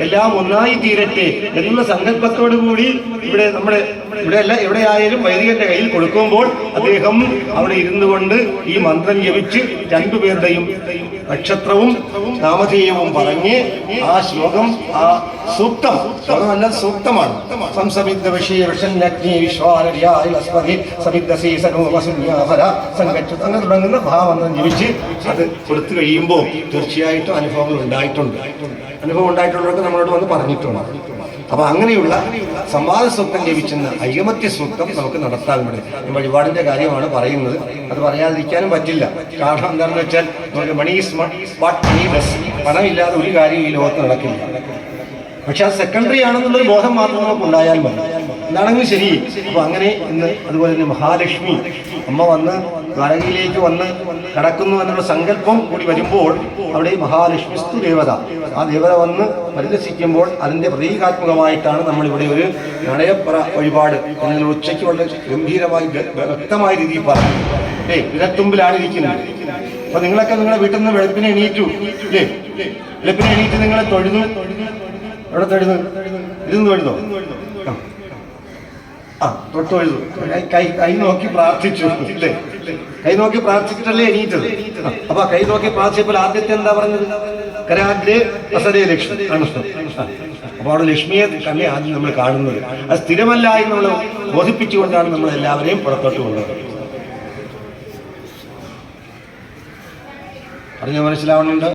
എല്ലാം ഒന്നായി തീരട്ടെ എന്നുള്ള സങ്കല്പത്തോടു കൂടി എവിടെയായാലും വൈദികന്റെ കയ്യിൽ കൊടുക്കുമ്പോൾ അദ്ദേഹം അവിടെ ഇരുന്നു കൊണ്ട് ഈ മന്ത്രം ജപിച്ച് രണ്ടുപേരുടെയും നക്ഷത്രവും നാമധേയവും പറഞ്ഞ് ആ ശ്ലോകം, ആ സൂക്തം, ശ്ലോകമല്ല സൂക്തമാണ്, സംസമിദ്ധ വിഷയ വിഷന്നഗ്നി വിശ്വാരസ്പതി സമിദ്ധസി സനോമസുന്യാഫല സംഘച്ചു അങ്ങനെ തുടങ്ങുന്ന മഹാമന്ത്രം ജപിച്ച് അത് കൊടുത്തു കഴിയുമ്പോൾ തീർച്ചയായിട്ടും അനുഭവം ഉണ്ടായിട്ടുള്ളവർക്ക് നമ്മളോട് വന്ന് പറഞ്ഞിട്ടുണ്ട്. അപ്പൊ അങ്ങനെയുള്ള സംവാദ സൂക്തം ലഭിച്ചെന്ന ഐകമത്യ സൂക്തം നമുക്ക് നടത്താൻ പറ്റും. വഴിപാടിന്റെ കാര്യമാണ് പറയുന്നത്, അത് പറയാതിരിക്കാനും പറ്റില്ല. കാരണം എന്താണെന്ന് വെച്ചാൽ നമുക്ക് പണമില്ലാതെ ഒരു കാര്യം ഈ ലോകത്ത് നടക്കില്ല. പക്ഷെ അത് സെക്കൻഡറി ആണെന്നുള്ളൊരു ബോധം മാത്രം നമുക്ക് ഉണ്ടായാൽ മതി. എന്താണെങ്കിലും ശരി. അപ്പൊ അങ്ങനെ ഇന്ന് അതുപോലെ തന്നെ മഹാലക്ഷ്മി അമ്മ വന്ന് ദ്വാരകയിലേക്ക് വന്ന് കടക്കുന്നു എന്നുള്ള സങ്കല്പം കൂടി വരുമ്പോൾ അവിടെ മഹാലക്ഷ്മിസ്തു ദേവത, ആ ദേവത വന്ന് പരിദർശിക്കുമ്പോൾ അതിൻ്റെ പ്രതീകാത്മകമായിട്ടാണ് നമ്മളിവിടെ ഒരു നടയപ്പറ വഴിപാട് എന്നതിൽ ഉച്ചയ്ക്ക് വളരെ ഗംഭീരമായി വ്യക്തമായ രീതിയിൽ പറഞ്ഞു. വിരത്തുമ്പിലാണ് ഇരിക്കുന്നത്. അപ്പൊ നിങ്ങളൊക്കെ നിങ്ങളുടെ വീട്ടിൽ നിന്ന് വെളുപ്പിനെ എണീറ്റു അല്ലേ? വെളുപ്പിനെ എണീറ്റ് നിങ്ങളെ തൊഴുതു. എവിടെ തൊഴുതു? ഇരുന്ന് തൊഴുതോ? തൊഴുതു. കൈ നോക്കി പ്രാർത്ഥിച്ചു അല്ലേ? കൈ നോക്കി പ്രാർത്ഥിച്ചിട്ടല്ലേ എണീറ്റത്. അപ്പൊ കൈ നോക്കി പ്രാർത്ഥിച്ചപ്പോൾ ആദ്യത്തെ എന്താ പറഞ്ഞത്? കരാഗ്രേ വസതേ ലക്ഷ്മി ആണ്. അപ്പൊ അവിടെ ലക്ഷ്മിയെ തന്നെ ആദ്യം നമ്മൾ കാണുന്നത്. അത് സ്ഥിരമല്ല എന്ന് നമ്മൾ ബോധിപ്പിച്ചുകൊണ്ടാണ് നമ്മൾ എല്ലാവരെയും പുറത്തോട്ട് കൊണ്ടുവന്നത്. പറഞ്ഞ മനസ്സിലാവുന്നുണ്ട്?